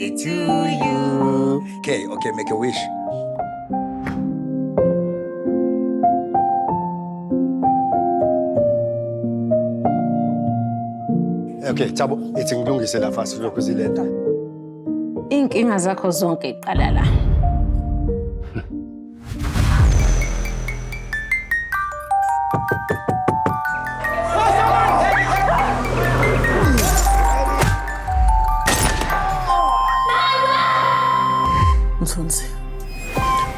To you. Okay, make a wish. Okay, Thabo, ithi ngilungisela fast lokho zilenda. Inkinga zakho zonke iqala la. Mthunzi,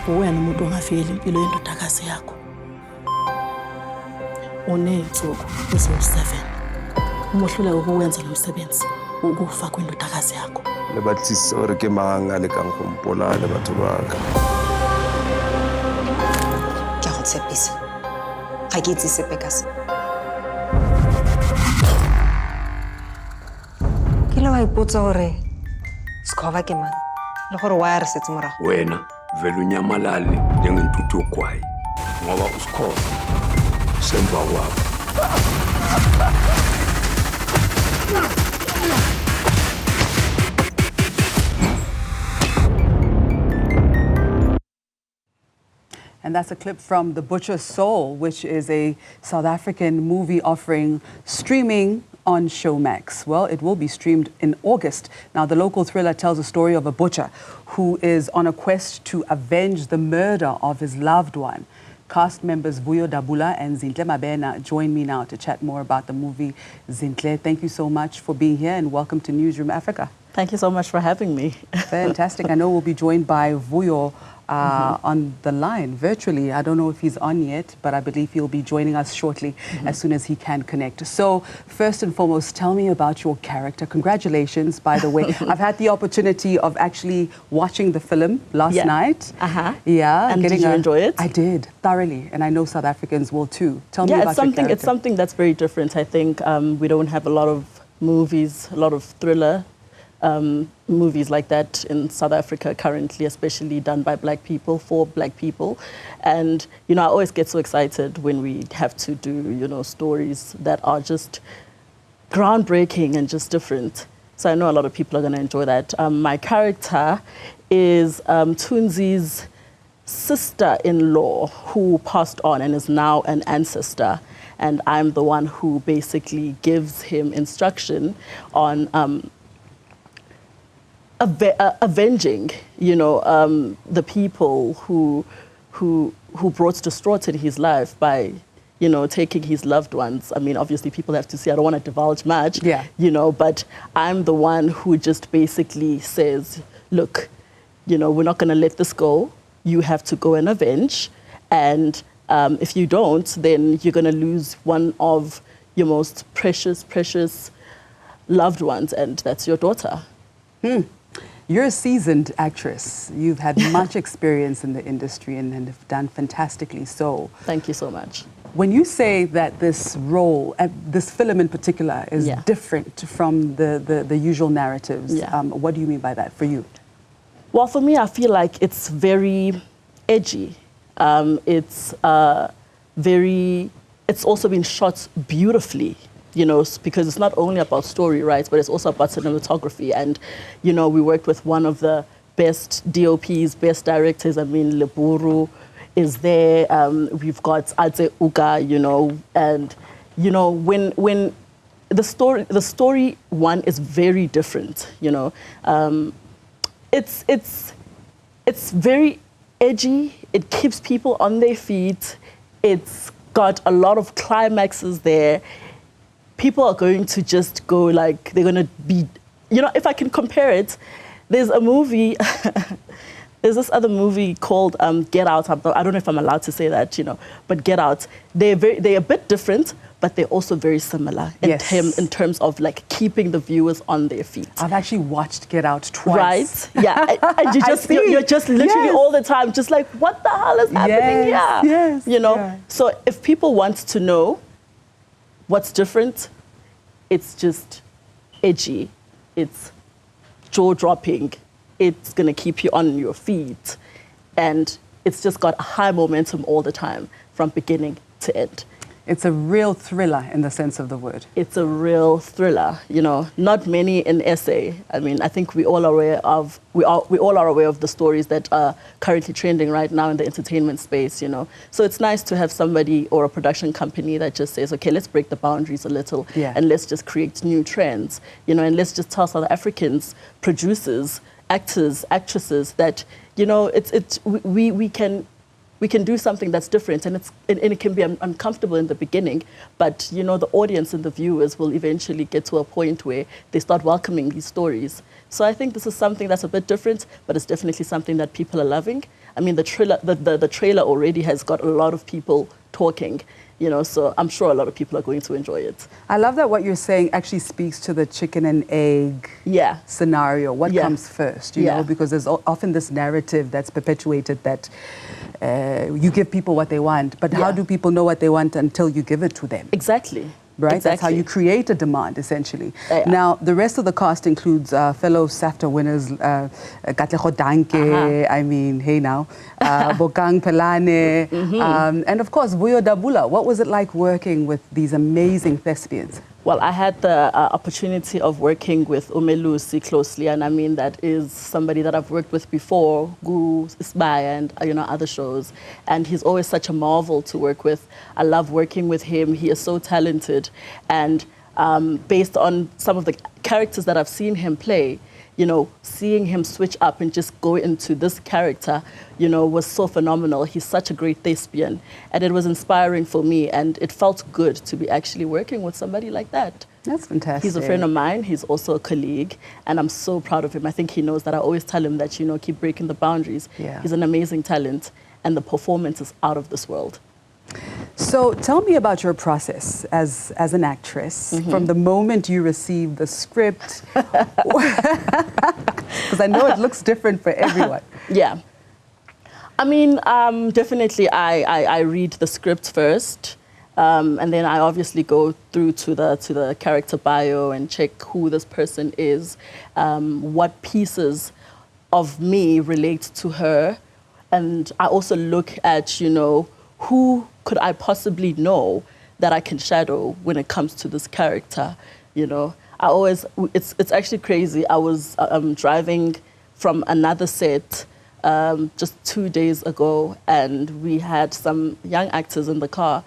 uwena umuntu ongafikela impilo yendodakazi yakho. Uney'nsuku eziwu-7. Uma uhluleka ukuwenza lo msebenzi, ukufa kwendodakazi yakho. Le bathi sorry ke manga le kang go mpolala batho ba ka. Ke a go tshepisa. Ga ke itse sepe ka se. Ke le wa ipotsa gore Sekhova ke mang? Le gore wa re setse morago. Wena vele unyamalale njengentuthu yogwayi ngoba uSikhova semva kwakho. And that's a clip from The Butcher's Soul, which is a South African movie offering streaming on Showmax. Well, it will be streamed in August. Now, the local thriller tells a story of a butcher who is on a quest to avenge the murder of his loved one. Cast members Vuyo Dabula and ZInhle Mabena join me now to chat more about the movie ZInhle. Thank you so much for being here and welcome to Newzroom Afrika. Thank you so much for having me. Fantastic. I know we'll be joined by Vuyo on the line virtually. I don't know if he's on yet, but I believe he'll be joining us shortly as soon as he can connect. So first and foremost, tell me about your character. Congratulations, by the way. I've had the opportunity of actually watching the film last night. Yeah. And did you enjoy it? I did, thoroughly. And I know South Africans will too. Tell me about your character. It's something that's very different. I think we don't have a lot of movies, a lot of thriller movies like that in South Africa currently, especially done by Black people, for Black people. And, you know, I always get so excited when we have to do, you know, stories that are just groundbreaking and just different. So I know a lot of people are going to enjoy that. My character is Tunzi's sister-in-law who passed on and is now an ancestor. And I'm the one who basically gives him instruction on avenging, you know, the people who brought distraught in his life by, you know, taking his loved ones. I mean, obviously people have to see, I don't want to divulge much, you know, but I'm the one who just basically says, look, you know, we're not going to let this go. You have to go and avenge. And if you don't, then you're going to lose one of your most precious, precious loved ones, and that's your daughter. You're a seasoned actress. You've had much experience in the industry and have done fantastically so. Thank you so much. When you say that this role, this film in particular, is different from the usual narratives, what do you mean by that for you? Well, for me, I feel like it's very edgy. It's also been shot beautifully. You know, because it's not only about story, right, but it's also about cinematography. And, you know, we worked with one of the best DOPs, best directors. I mean, Leburu is there. We've got Adze Uga, you know, and, you know, when the story one is very different, you know. It's very edgy. It keeps people on their feet. It's got a lot of climaxes there. People are going to just go like, they're going to be, you know, if I can compare it, there's a movie, there's this other movie called Get Out. I don't know if I'm allowed to say that, you know, but Get Out. They're a bit different, but they're also very similar in terms of like keeping the viewers on their feet. I've actually watched Get Out twice. Right? Yeah. And you're just literally all the time, just like, what the hell is happening here? Yes. You know? So if people want to know what's different, it's just edgy, it's jaw-dropping, it's going to keep you on your feet, and it's just got a high momentum all the time from beginning to end. It's a real thriller in the sense of the word. It's a real thriller, you know. Not many in SA. I mean, I think we all are aware of the stories that are currently trending right now in the entertainment space, you know. So it's nice to have somebody or a production company that just says, okay, let's break the boundaries a little and let's just create new trends, you know, and let's just tell South Africans, producers, actors, actresses that, you know, we can do something that's different, and it can be uncomfortable in the beginning, but you know the audience and the viewers will eventually get to a point where they start welcoming these stories. So I think this is something that's a bit different, but it's definitely something that people are loving. I mean, the trailer already has got a lot of people talking, you know, so I'm sure a lot of people are going to enjoy it. I love that what you're saying actually speaks to the chicken and egg scenario. What comes first, you know, because there's often this narrative that's perpetuated that you give people what they want, but how do people know what they want until you give it to them? Exactly. Right? Exactly. That's how you create a demand, essentially. Now, the rest of the cast includes fellow SAFTA winners, Katlego Danke, I mean, hey now, Bokang Pelane, and of course, Vuyo Dabula. What was it like working with these amazing thespians? Well, I had the opportunity of working with Umelusi closely, and I mean that is somebody that I've worked with before, Gu Isbaya and you know other shows, and he's always such a marvel to work with. I love working with him. He is so talented, and based on some of the characters that I've seen him play, you know, seeing him switch up and just go into this character, you know, was so phenomenal. He's such a great thespian, and it was inspiring for me, and it felt good to be actually working with somebody like that. That's fantastic. He's a friend of mine. He's also a colleague, and I'm so proud of him. I think he knows that I always tell him that, you know, keep breaking the boundaries. He's an amazing talent, and the performance is out of this world. So tell me about your process as an actress, from the moment you receive the script, because I know it looks different for everyone. I mean, definitely I read the script first, and then I obviously go through to the character bio and check who this person is, what pieces of me relate to her, and I also look at, you know, who could I possibly know that I can shadow when it comes to this character, you know? It's actually crazy. I was driving from another set just 2 days ago, and we had some young actors in the car,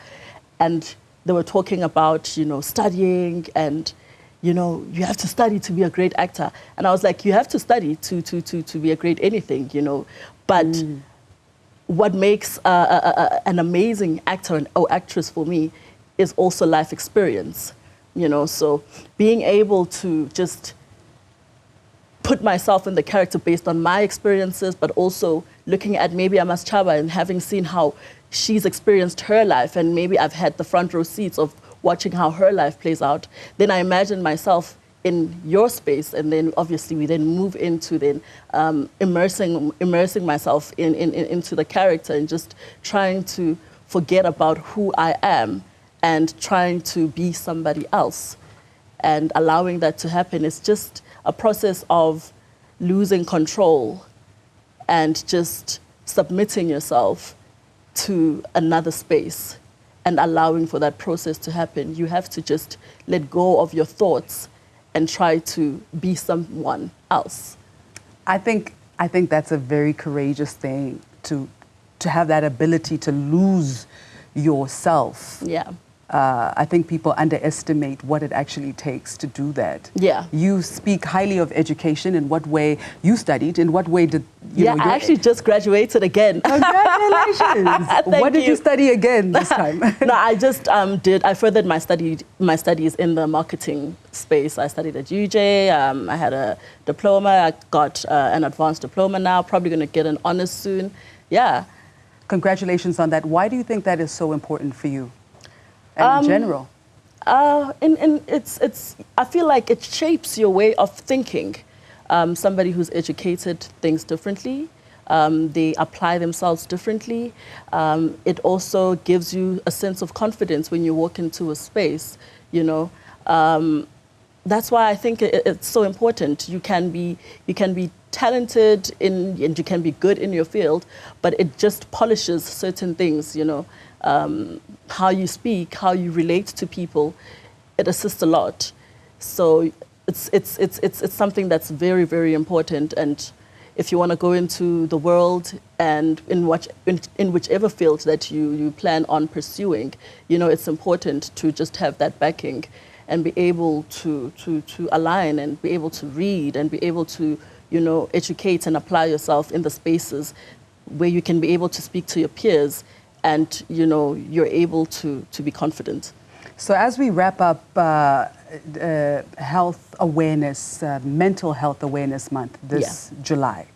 and they were talking about, you know, studying and, you know, you have to study to be a great actor. And I was like, you have to study to be a great anything, you know, but what makes an amazing actor or actress for me is also life experience, you know. So being able to just put myself in the character based on my experiences, but also looking at maybe a Masechaba and having seen how she's experienced her life, and maybe I've had the front row seats of watching how her life plays out, then I imagine myself in your space, and then obviously we then move into then immersing myself into the character and just trying to forget about who I am and trying to be somebody else, and allowing that to happen. It's just a process of losing control and just submitting yourself to another space and allowing for that process to happen. You have to just let go of your thoughts and try to be someone else. I think that's a very courageous thing, to have that ability to lose yourself. I think people underestimate what it actually takes to do that. You speak highly of education. In what way you studied? In what way did you know? I actually just graduated again. Congratulations! What did you study again this time? No, I just I furthered my studies in the marketing space. I studied at UJ. I had a diploma. I got an advanced diploma now. Probably going to get an honors soon. Congratulations on that. Why do you think that is so important for you? And in general? I feel like it shapes your way of thinking. Somebody who's educated thinks differently. They apply themselves differently. It also gives you a sense of confidence when you walk into a space, you know. That's why I think it's so important. You can be talented and you can be good in your field, but it just polishes certain things, you know. how you speak, how you relate to people, it assists a lot. So it's something that's very, very important. And if you want to go into the world and in whichever field that you plan on pursuing, you know, it's important to just have that backing and be able to align and be able to read and be able to, you know, educate and apply yourself in the spaces where you can be able to speak to your peers and, you know, you're able to be confident. So as we wrap up health awareness, mental health awareness month this July,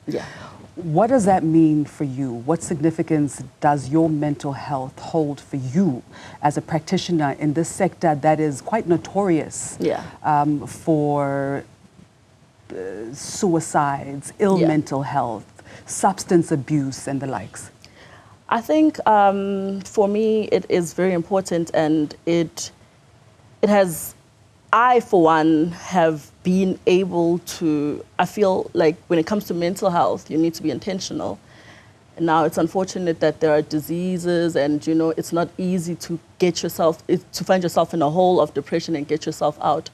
what does that mean for you? What significance does your mental health hold for you as a practitioner in this sector that is quite notorious for suicides, ill mental health, substance abuse and the likes? I think for me it is very important, and it has, I for one have been able to, I feel like when it comes to mental health, you need to be intentional. And now it's unfortunate that there are diseases and, you know, it's not easy to get yourself, to find yourself in a hole of depression and get yourself out.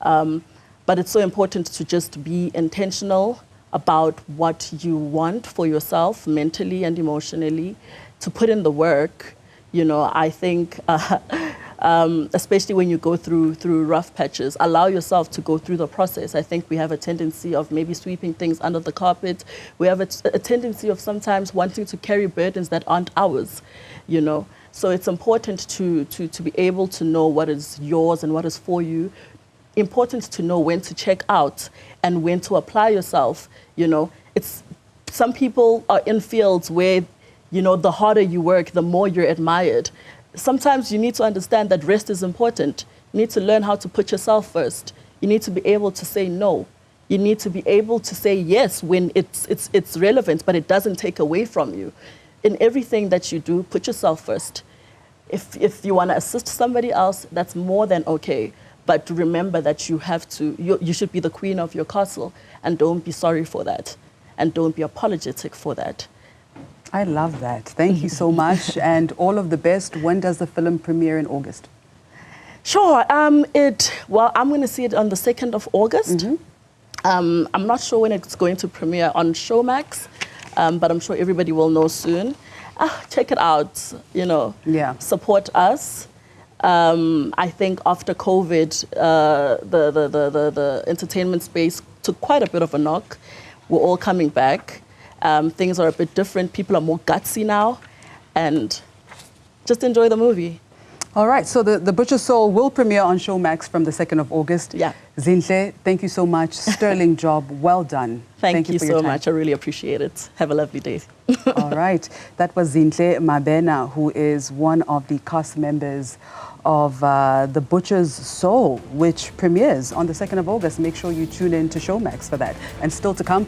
But it's so important to just be intentional about what you want for yourself mentally and emotionally, to put in the work. You know, I think, especially when you go through rough patches, allow yourself to go through the process. I think we have a tendency of maybe sweeping things under the carpet. We have a tendency of sometimes wanting to carry burdens that aren't ours, you know. So it's important to be able to know what is yours and what is for you. Important to know when to check out and when to apply yourself. You know, some people are in fields where, you know, the harder you work, the more you're admired. Sometimes you need to understand that rest is important. You need to learn how to put yourself first. You need to be able to say no. You need to be able to say yes when it's relevant, but it doesn't take away from you. In everything that you do, put yourself first. If you want to assist somebody else, that's more than okay. But remember that you should be the queen of your castle, and don't be sorry for that. And don't be apologetic for that. I love that. Thank you so much, and all of the best. When does the film premiere in August? Sure. Well, I'm going to see it on the 2nd of August. I'm not sure when it's going to premiere on Showmax, but I'm sure everybody will know soon. Check it out, you know. Yeah. Support us. I think after COVID, the entertainment space took quite a bit of a knock. We're all coming back. Things are a bit different. People are more gutsy now, and just enjoy the movie. All right, so the Butcher's Soul will premiere on Showmax from the 2nd of August. Yeah. ZInhle, thank you so much. Sterling job, well done. Thank you so much. I really appreciate it. Have a lovely day. All right, that was ZInhle Mabena, who is one of the cast members of The Butcher's Soul, which premieres on the 2nd of August. Make sure you tune in to Showmax for that. And still to come,